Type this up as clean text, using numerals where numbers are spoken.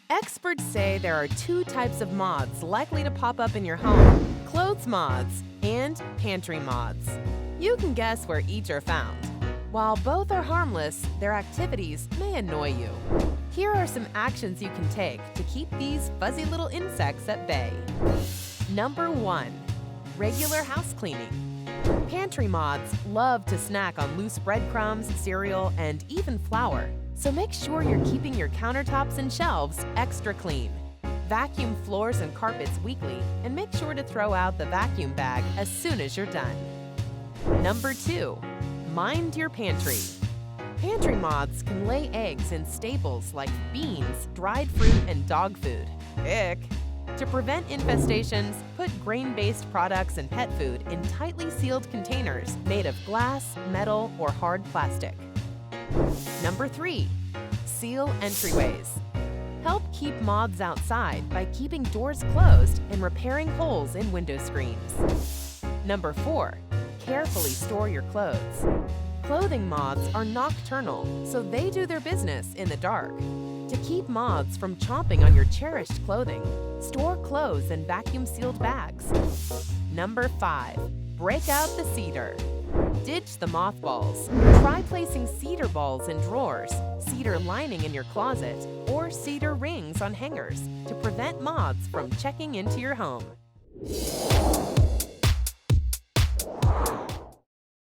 Experts say there are two types of moths likely to pop up in your home: clothes moths and pantry moths. You can guess where each are found. While both are harmless, their activities may annoy you. Here are some actions you can take to keep these fuzzy little insects at bay. Number 1. Regular house cleaning. Pantry moths love to snack on loose breadcrumbs, cereal, and even flour, so make sure you're keeping your countertops and shelves extra clean. Vacuum floors and carpets weekly, and make sure to throw out the vacuum bag as soon as you're done. Number 2. Mind your pantry. Pantry moths can lay eggs in staples like beans, dried fruit, and dog food. Ick! To prevent infestations, put grain-based products and pet food in tightly sealed containers made of glass, metal, or hard plastic. Number 3. Seal entryways. Help keep moths outside by keeping doors closed and repairing holes in window screens. Number 4. Carefully store your clothes. Clothing moths are nocturnal, so they do their business in the dark. To keep moths from chomping on your cherished clothing, store clothes in vacuum-sealed bags. Number 5. Break out the cedar. Ditch the mothballs. Try placing cedar balls in drawers, cedar lining in your closet, or cedar rings on hangers to prevent moths from checking into your home.